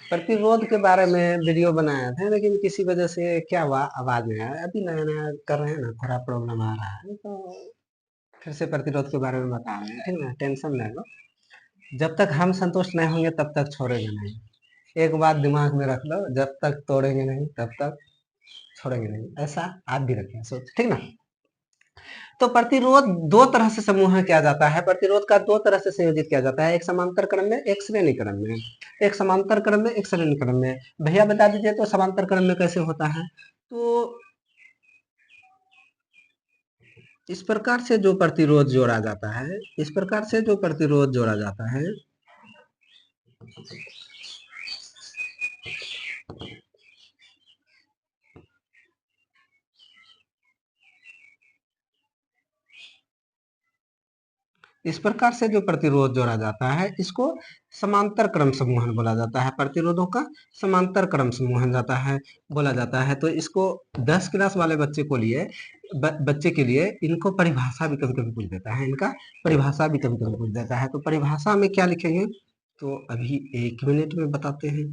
प्रतिरोध के बारे में वीडियो बनाया था, लेकिन किसी वजह से क्या हुआ, आवाज नहीं आया। अभी नया नया कर रहे हैं ना, थोड़ा प्रॉब्लम आ रहा है, तो फिर से प्रतिरोध के बारे में बता रहे हैं, ठीक ना, टेंशन ले लो। जब तक हम संतुष्ट नहीं होंगे तब तक छोड़ेंगे नहीं। एक बात दिमाग में रख लो, जब तक तोड़ेंगे नहीं तब तक छोड़ेंगे नहीं, ऐसा आप भी रखें सोच, ठीक ना। तो प्रतिरोध दो तरह से समूह किया जाता है, प्रतिरोध का दो तरह से संयोजित किया जाता है, एक समांतर क्रम में, एक श्रेणी क्रम में। एक समांतर क्रम में, एक श्रेणी क्रम में। भैया बता दीजिए तो समांतर क्रम में कैसे होता है। तो इस प्रकार से जो प्रतिरोध जोड़ा जाता है, इस प्रकार से जो प्रतिरोध जोड़ा जाता है, इस प्रकार से जो प्रतिरोध जोड़ा जाता है, इसको समांतर क्रम समूहन बोला जाता है। प्रतिरोधों का समांतर क्रम समूहन जाता है, बोला जाता है। तो इसको 10 क्लास वाले बच्चे को लिए बच्चे के लिए इनको परिभाषा भी कभी कभी पूछ देता है, इनका परिभाषा भी कभी कभी पूछ देता है। तो परिभाषा में क्या लिखेंगे, तो अभी 1 मिनट में बताते हैं।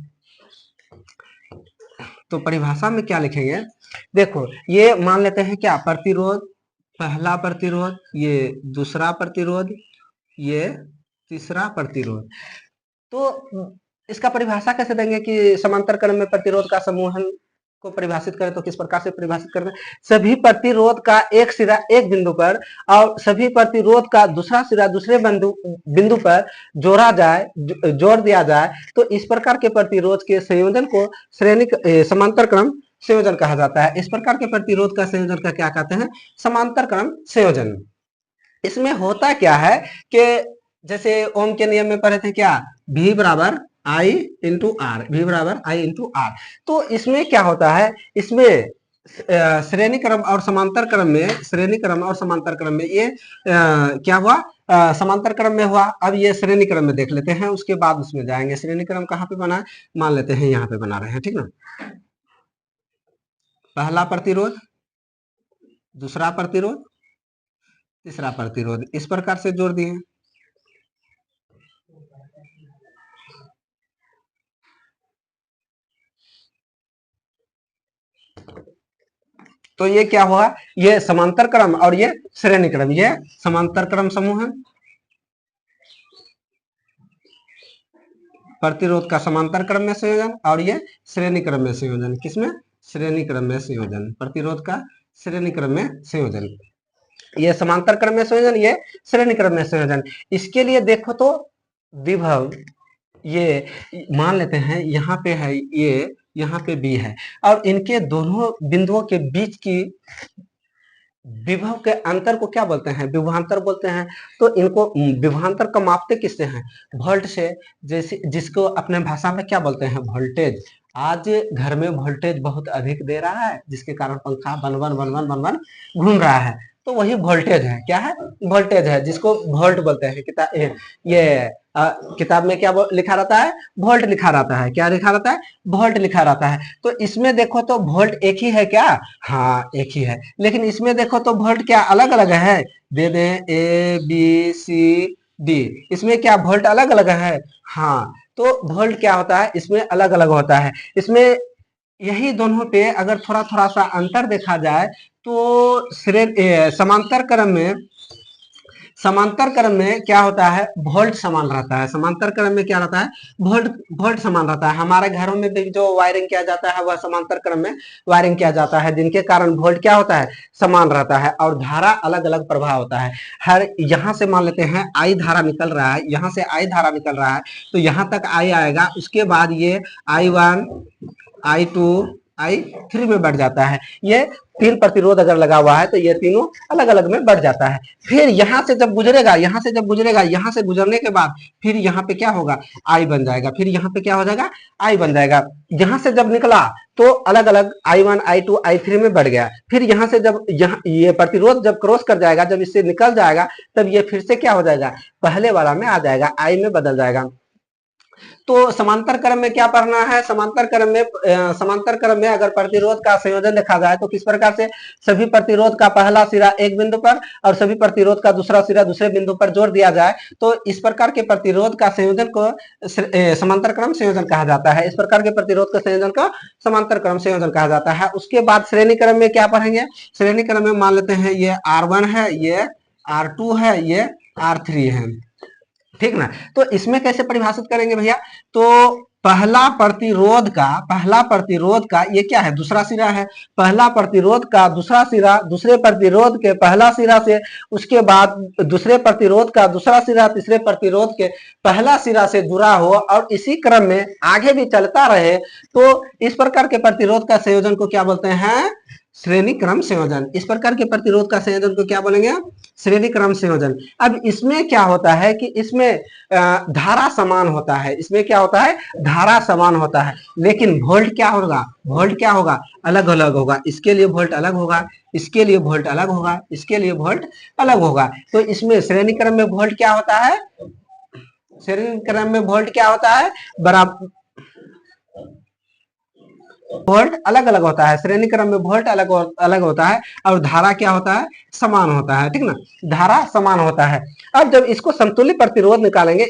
तो परिभाषा में क्या लिखेंगे, देखो ये मान लेते हैं क्या, प्रतिरोध, पहला प्रतिरोध, ये दूसरा प्रतिरोध, ये तीसरा प्रतिरोध। तो इसका परिभाषा कैसे देंगे कि समांतर क्रम में प्रतिरोध का समूहन को परिभाषित करें, तो किस प्रकार से परिभाषित करते हैं, सभी प्रतिरोध का एक सिरा एक बिंदु पर और सभी प्रतिरोध का दूसरा सिरा दूसरे बिंदु पर जोड़ा जाए, जोड़ दिया जाए, तो इस प्रकार के प्रतिरोध के संयोजन को समांतर क्रम संयोजन कहा जाता है। इस प्रकार के प्रतिरोध का संयोजन का क्या कहते हैं, समांतर क्रम संयोजन। इसमें होता क्या है कि जैसे ओम के नियम में पढ़े थे क्या, V बराबर I इंटू आर, V बराबर I इंटू आर। तो इसमें क्या होता है, इसमें श्रेणी क्रम और समांतर क्रम में, श्रेणी क्रम और समांतर क्रम में ये क्या हुआ, समांतर क्रम में हुआ। अब ये श्रेणी क्रम में देख लेते हैं, उसके बाद उसमें जाएंगे। श्रेणी क्रम कहाँ पे बना है, मान लेते हैं यहाँ पे बना रहे हैं, ठीक ना। पहला प्रतिरोध, दूसरा प्रतिरोध, तीसरा प्रतिरोध, इस प्रकार से जोड़ दिए। तो ये क्या हुआ, ये समांतर क्रम और ये श्रेणी क्रम, ये समांतर क्रम समूह है। प्रतिरोध का समांतर क्रम में संयोजन और ये श्रेणी क्रम में संयोजन, किसमें, श्रेणी क्रम में संयोजन, प्रतिरोध का श्रेणी क्रम में संयोजन। ये समांतर क्रम में संयोजन, ये श्रेणी क्रम में संयोजन। इसके लिए देखो तो विभव, ये मान लेते हैं यहाँ पे है, ये यहाँ पे बी है, और इनके दोनों बिंदुओं के बीच की विभव के अंतर को क्या बोलते हैं, विभवांतर बोलते हैं। तो इनको विभवांतर को मापते किससे हैं, वोल्ट से, जैसे जिसको अपने भाषा में क्या बोलते हैं, वोल्टेज। आज घर में वोल्टेज बहुत अधिक दे रहा है, जिसके कारण पंखा बन बन बन बन बन बन घूम रहा है, तो वही वोल्टेज है। क्या है, वोल्टेज है, जिसको वोल्ट बोलते हैं। ये किताब में क्या लिखा रहता है, वोल्ट लिखा रहता है। क्या लिखा रहता है, वोल्ट लिखा रहता है। तो इसमें देखो तो वोल्ट एक ही है क्या, हाँ एक ही है। लेकिन इसमें देखो तो वोल्ट क्या अलग अलग है, दे दें ए बी सी डी, इसमें क्या वोल्ट अलग अलग है, हाँ। तो वोल्ट क्या होता है, इसमें अलग अलग होता है। इसमें यही दोनों पे अगर थोड़ा थोड़ा सा अंतर देखा जाए, तो समांतर क्रम में, समांतर क्रम में क्या होता है, वोल्ट समान रहता है। समांतर क्रम में क्या रहता है, वोल्ट वोल्ट समान रहता है। हमारे घरों में भी जो वायरिंग किया जाता है वह समांतर क्रम में वायरिंग किया जाता है, जिनके कारण वोल्ट क्या होता है, समान रहता है, और धारा अलग अलग प्रवाह होता है। हर यहाँ से मान लेते हैं आई धारा निकल रहा है, यहाँ से आई धारा निकल रहा है, तो यहाँ तक आई आएगा, उसके बाद ये I1 I2 I3 में बढ़ जाता है। ये तीन प्रतिरोध अगर लगा हुआ है तो ये तीनों अलग अलग में बढ़ जाता है। फिर यहाँ से जब गुजरेगा, यहाँ से जब गुजरेगा, यहाँ से गुजरने के बाद फिर यहाँ पे क्या होगा, आई बन जाएगा। फिर यहाँ पे क्या हो जाएगा, आई बन जाएगा। यहाँ से जब निकला तो अलग अलग I1 I2 I3 में बढ़ गया। फिर यहाँ से जब यहाँ ये प्रतिरोध जब क्रॉस कर जाएगा, जब इससे निकल जाएगा, तब ये फिर से क्या हो जाएगा, पहले वाला में आ जाएगा, आई में बदल जाएगा। तो समांतर क्रम में क्या पढ़ना है, समांतर क्रम में अगर प्रतिरोध का संयोजन देखा जाए तो किस प्रकार से सभी प्रतिरोध का पहला सिरा एक बिंदु पर और सभी प्रतिरोध का दूसरा सिरा दूसरे बिंदु पर जोड़ दिया जाए, तो इस प्रकार के प्रतिरोध का संयोजन को समांतर क्रम संयोजन कहा जाता है। इस प्रकार के प्रतिरोध का संयोजन को समांतर क्रम संयोजन कहा जाता है। उसके बाद श्रेणी क्रम में क्या पढ़ेंगे, श्रेणी क्रम में मान लेते हैं ये R1 है, ये R2 है, ये R3 है, ठीक ना। तो इसमें कैसे परिभाषित करेंगे भैया, तो पहला प्रतिरोध का ये क्या है, दूसरा सिरा है, पहला प्रतिरोध का दूसरा सिरा दूसरे प्रतिरोध के पहला सिरा से, उसके बाद दूसरे प्रतिरोध का दूसरा सिरा तीसरे प्रतिरोध के पहला सिरा से जुड़ा हो और इसी क्रम में आगे भी चलता रहे, तो इस प्रकार के प्रतिरोध का संयोजन को क्या बोलते हैं, श्रेणी क्रम संयोजन। इस प्रकार के प्रतिरोध का संयोजन को क्या बोलेंगे, श्रेणी क्रम संयोजन। अब इसमें क्या होता है कि इसमें धारा समान होता है, इसमें क्या होता है, धारा समान होता है, लेकिन वोल्ट क्या होगा, वोल्ट क्या होगा, अलग अलग होगा। इसके लिए वोल्ट अलग होगा, इसके लिए वोल्ट अलग होगा, इसके लिए वोल्ट अलग होगा। तो इसमें श्रेणी क्रम में वोल्ट क्या होता है, श्रेणी क्रम में वोल्ट क्या होता है, बराबर वोल्ट अलग अलग होता है, श्रेणी क्रम में वोल्ट अलग अलग होता है और धारा क्या होता है, समान होता है, ठीक ना, धारा समान होता है। अब जब इसको समतुल्य प्रतिरोध निकालेंगे,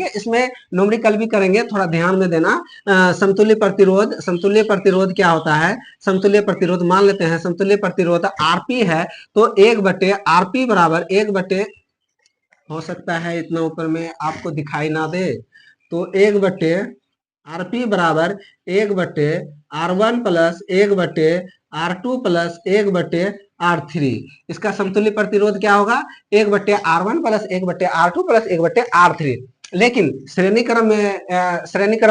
इसमें न्यूमेरिकल भी करेंगे, थोड़ा ध्यान में देना। समतुल्य प्रतिरोध क्या होता है, समतुल्य प्रतिरोध मान लेते हैं, समतुल्य प्रतिरोध आरपी है, तो 1/आरपी बराबर 1 हो सकता है इतना ऊपर में आपको दिखाई ना दे, तो 1/आरपी बराबर 1/R1 plus 1/R2 plus 1/R3। इसका समतुल्य प्रतिरोध क्या होगा, 1/R1 plus 1/R2 plus 1/R3। लेकिन श्रेणी क्रम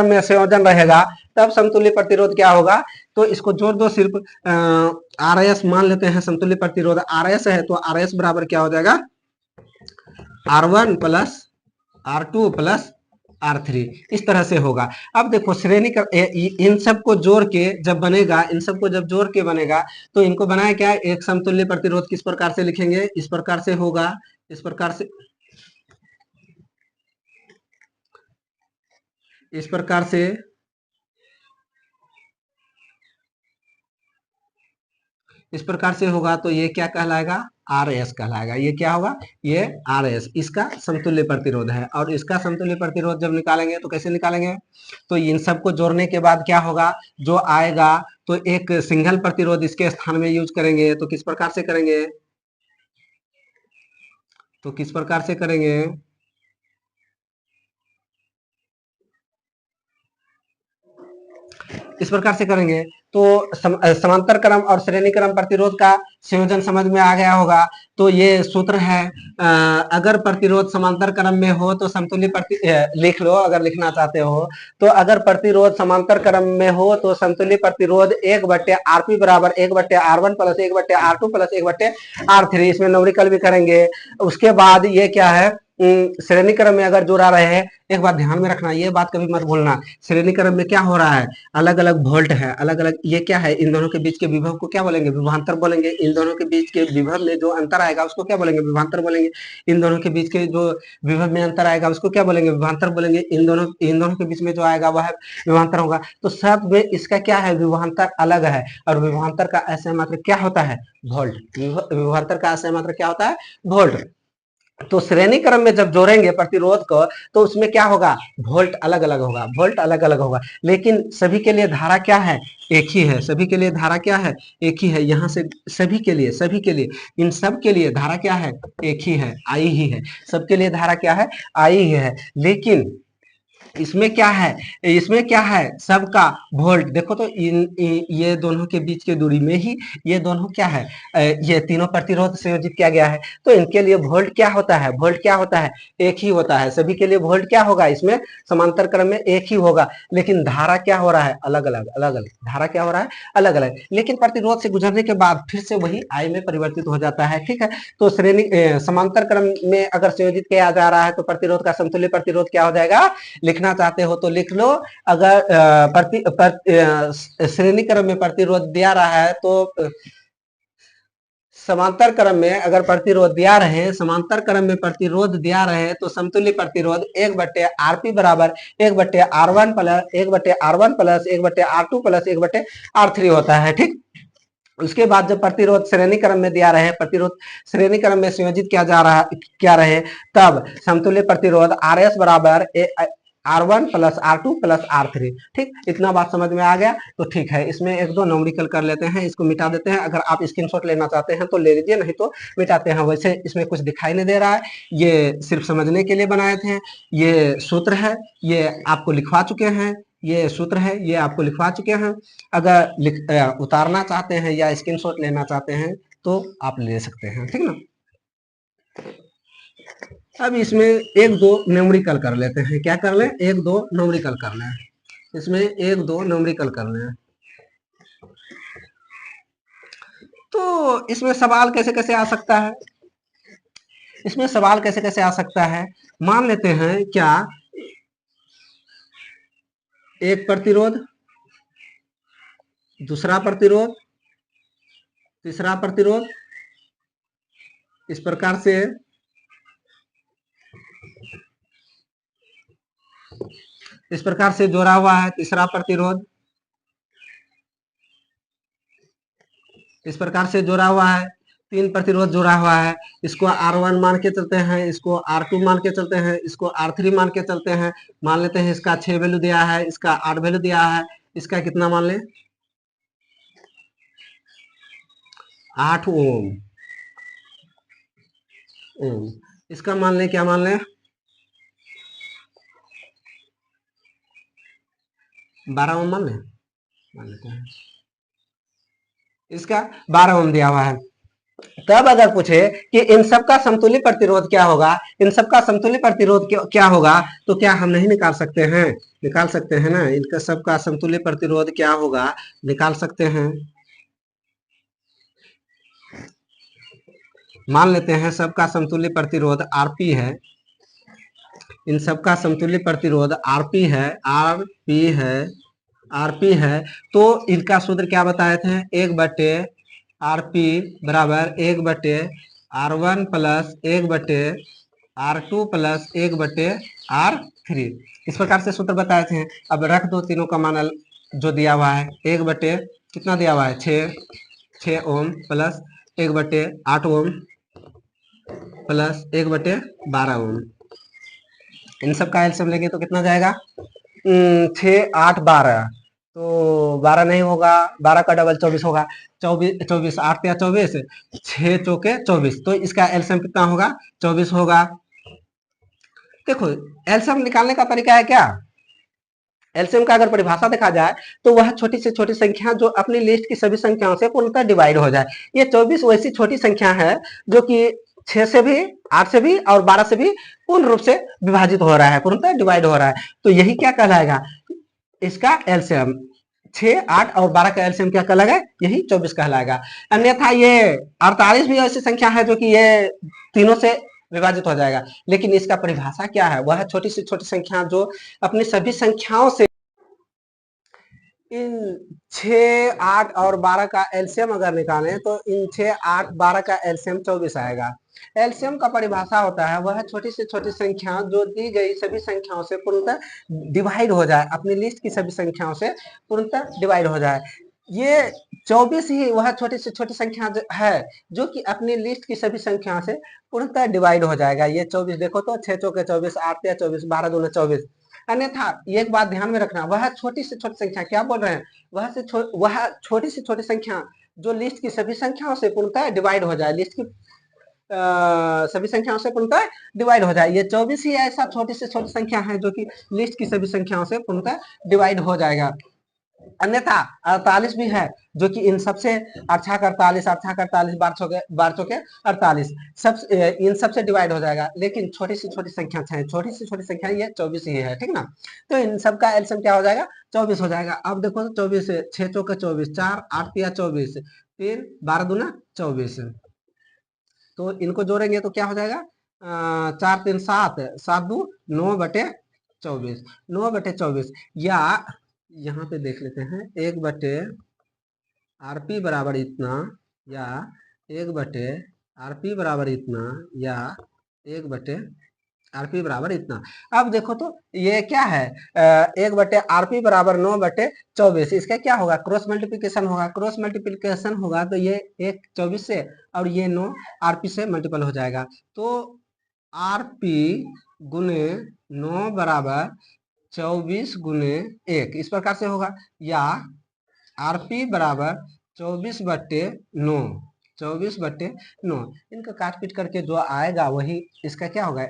में संयोजन रहेगा तब समतुल्य प्रतिरोध क्या होगा, तो इसको जोड़ दो, सिर्फ RS मान लेते हैं, समतुल्य प्रतिरोध RS है, तो RS बराबर क्या हो जाएगा, R1 plus R2 plus R3, इस तरह से होगा। अब देखो श्रेणी का इन सबको जोड़ के जब बनेगा, इन सबको जब जोड़ के बनेगा तो इनको बनाया क्या है, एक समतुल्य प्रतिरोध किस प्रकार से लिखेंगे, इस प्रकार से होगा, इस प्रकार से, इस प्रकार से, इस प्रकार से होगा, तो ये क्या कहलाएगा, RS कहलाएगा। ये क्या होगा, ये RS इसका समतुल्य प्रतिरोध है। और इसका समतुल्य प्रतिरोध जब निकालेंगे तो कैसे निकालेंगे, तो इन सबको जोड़ने के बाद क्या होगा, जो आएगा तो एक सिंगल प्रतिरोध इसके स्थान में यूज करेंगे, तो किस प्रकार से करेंगे, तो किस प्रकार से करेंगे, इस प्रकार से करेंगे। तो समांतर क्रम और श्रेणी क्रम प्रतिरोध का संयोजन समझ में आ गया होगा। तो ये सूत्र है, अगर प्रतिरोध समांतर क्रम में हो तो समतुल्य लिख लो अगर लिखना चाहते हो, तो अगर प्रतिरोध समांतर क्रम में हो तो समतुल्य प्रतिरोध 1/Rp बराबर 1/R1 plus 1/R2 plus 1/R3। इसमें न्यूमेरिकल भी करेंगे। उसके बाद ये क्या है, श्रेणी क्रम में अगर जोड़ा रहे हैं, एक बात ध्यान में रखना, ये बात कभी मत भूलना, श्रेणी क्रम में क्या हो रहा है, अलग अलग वोल्ट है, अलग अलग, ये क्या है, इन दोनों के बीच के विभव को क्या बोलेंगे, विभवांतर बोलेंगे। इन दोनों के बीच के विभव में जो अंतर आएगा उसको क्या बोलेंगे, विभवांतर बोलेंगे। इन दोनों के बीच के जो विभव में अंतर आएगा उसको क्या बोलेंगे, विभवांतर बोलेंगे। इन दोनों के बीच में जो आएगा वह विभवांतर होगा। तो सब में इसका क्या है, विभवांतर अलग है। और विभवांतर का असह मात्र क्या होता है, वोल्ट। विभवांतर का असह मात्र क्या होता है, वोल्ट। तो श्रेणी क्रम में जब जोड़ेंगे प्रतिरोध को तो उसमें क्या होगा, वोल्ट अलग अलग होगा, वोल्ट अलग अलग होगा, लेकिन सभी के लिए धारा क्या है, एक ही है। सभी के लिए धारा क्या है, एक ही है। यहाँ से सभी के लिए इन सब के लिए धारा क्या है, एक ही है, आई ही है। सबके लिए धारा क्या है, आई ही है। लेकिन इसमें क्या है, सबका वोल्ट। देखो तो ये दोनों के बीच की दूरी में ही ये दोनों क्या है, ये तीनों प्रतिरोध संयोजित किया गया है। तो इनके लिए वोल्ट क्या होता है, वोल्ट क्या होता है, एक ही होता है। सभी के लिए वोल्ट क्या होगा, इसमें समांतर क्रम में एक ही होगा। लेकिन धारा क्या हो रहा है, अलग अलग, धारा क्या हो रहा है, अलग अलग। लेकिन प्रतिरोध से गुजरने के बाद फिर से वही आई में परिवर्तित हो जाता है, ठीक है। तो समांतर क्रम में अगर संयोजित किया जा रहा है तो प्रतिरोध का समतुल्य प्रतिरोध क्या हो जाएगा, लिखना चाहते हो तो लिख लो। अगर श्रेणी क्रम में प्रतिरोध दिया रहा है तो समांतर क्रम में अगर प्रतिरोध दिया रहे, समांतर क्रम में प्रतिरोध दिया रहे तो समतुल्य प्रतिरोध 1/Rp बराबर 1/R1 plus 1/R2 plus 1/R3 होता है। ठीक, उसके बाद जब प्रतिरोध श्रेणी क्रम में दिया रहे, प्रतिरोध श्रेणी क्रम में संयोजित क्या रहे, तब समतुल्य प्रतिरोध Rs बराबर R1 plus R2 plus R3। ठीक, इतना बात समझ में आ गया तो ठीक है। इसमें एक दो न्यूमेरिकल कर लेते हैं, इसको मिटा देते हैं। अगर आप स्क्रीनशॉट लेना चाहते हैं तो ले लीजिए, नहीं तो मिटाते हैं। वैसे इसमें कुछ दिखाई नहीं दे रहा है, ये सिर्फ समझने के लिए बनाए थे। ये सूत्र है, ये आपको लिखवा चुके हैं, ये सूत्र है, ये आपको लिखवा चुके हैं। अगर उतारना चाहते हैं या स्क्रीनशॉट लेना चाहते हैं तो आप ले सकते हैं। ठीक ना, अब इसमें एक दो न्यूमेरिकल कर लेते हैं। क्या कर लें, एक दो न्यूमेरिकल कर लें। इसमें एक दो न्यूमेरिकल कर लें। तो इसमें सवाल कैसे कैसे आ सकता है, इसमें सवाल कैसे कैसे आ सकता है। मान लेते हैं क्या एक प्रतिरोध, दूसरा प्रतिरोध, तीसरा प्रतिरोध इस प्रकार से जोड़ा हुआ है। तीसरा प्रतिरोध इस प्रकार से जोड़ा हुआ है। तीन प्रतिरोध जोड़ा हुआ है, इसको R1 मान के चलते हैं, इसको R2 मान के चलते हैं, इसको R3 मान के चलते हैं। मान लेते हैं इसका 6 वैल्यू दिया है, इसका 8 वैल्यू दिया है, इसका कितना मान लें, 8 ओम। इसका मान लें, क्या मान लें, 12 ओम मान लेते हैं। इसका 12 ओम दिया हुआ है। तब अगर पूछे कि इन सब का समतुल्य प्रतिरोध क्या होगा, इन सब का समतुल्य प्रतिरोध क्या होगा, तो क्या हम नहीं निकाल सकते हैं, निकाल सकते हैं ना। इनका सबका समतुल्य प्रतिरोध क्या होगा, निकाल सकते हैं। मान लेते हैं सबका समतुल्य प्रतिरोध Rp है, इन सबका समतुल्य प्रतिरोध Rp है, Rp है। तो इनका सूत्र क्या बताए थे, 1/Rp बराबर 1/R1 plus 1/R2 plus 1/R3। इस प्रकार से सूत्र बताए थे। अब रख दो तीनों का मान जो दिया हुआ है, 1/ कितना दिया हुआ है, 6 ओम प्लस 1/8 ओम प्लस 1/12 ओम। इन सब का एलसीएम लेंगे तो कितना जाएगा, 6 8 12, तो 12 नहीं होगा, 12 का डबल 24 होगा, 24 8 या 24, 6 चौके 24, तो इसका एलसीएम कितना होगा, 24 होगा। देखो एलसीएम निकालने का तरीका है क्या, एलसीएम का अगर परिभाषा देखा जाए तो वह छोटी से छोटी संख्या जो अपनी लिस्ट की सभी संख्याओं से पूर्णतः डिवाइड हो जाए। ये 24 वैसी छोटी संख्या है जो कि 6 से भी, 8 से भी और 12 से भी पूर्ण रूप से विभाजित हो रहा है, पूर्णतः डिवाइड हो रहा है। तो यही क्या कहलाएगा, इसका एलसीएम 6 8 और 12 का एलसीएम क्या कहलाएगा, यही 24 कहलाएगा। अन्यथा ये 48 भी ऐसी संख्या है जो कि ये तीनों से विभाजित हो जाएगा। लेकिन इसका परिभाषा क्या है, वह छोटी से छोटी संख्या जो अपनी सभी संख्याओं से इन 6 8 और 12 का एलसीएम अगर निकालें तो इन 6 8 12 का एलसीएम 24 आएगा। एलसीएम का परिभाषा होता है वह छोटी से छोटी संख्या जो दी गई सभी संख्याओं से पूर्णतः डिवाइड हो जाए, अपनी लिस्ट की सभी संख्याओं से पूर्णतः डिवाइड हो जाए। ये 24 ही वह छोटी से छोटी संख्या है जो कि अपनी लिस्ट की सभी संख्याओं से पूर्णतः डिवाइड हो जाएगा। ये 24 देखो तो 6 चौके 24, 8 या 24, 12 दूना 24। अन्यथा एक बात ध्यान में रखना, वह छोटी से छोटी संख्या, क्या बोल रहे हैं, वह छोटी से छोटी संख्या जो लिस्ट की सभी संख्याओं से पूर्णतः डिवाइड हो जाए, लिस्ट की सभी संख्याओं से पूर्णतः डिवाइड हो जाए। ये 24 ही ऐसा छोटी से छोटी संख्या है जो कि लिस्ट की सभी संख्याओं से पूर्णतः डिवाइड हो जाएगा। अन्यथा 48 भी है जो कि इन सबसे 8 48 बार चौके 48 सब इन सबसे डिवाइड हो जाएगा। लेकिन छोटी सी छोटी संख्या है, छोटी सी छोटी संख्या ये 24 ही है, ठीक ना। तो इन सब का एलसीएम क्या हो जाएगा, 24 हो जाएगा। अब देखो 24 6 चौके 24, 4 8 या 24, 3 12 दूना 24, तो इनको जोड़ेंगे तो क्या हो जाएगा, 4 3 7, 7 2 9/24, 9/24। या यहाँ पे देख लेते हैं 1/Rp बराबर इतना, या 1 बटे आरपी बराबर इतना, या 1 बटे आरपी बराबर इतना। अब देखो तो ये क्या है, 1 बटे आरपी बराबर 9 बटे 24, इसका क्या होगा, क्रॉस मल्टीप्लीकेशन होगा। क्रॉस मल्टीप्लीकेशन होगा तो ये 1 24 से और ये 9 आरपी से मल्टीपल हो जाएगा। तो आरपी गुने 9 बराबर 24 गुने 1, इस प्रकार से होगा। या आरपी बराबर 24 बट्टे 9, 24 बट्टे 9, इनको काट पीट करके जो आएगा वही इसका क्या होगा।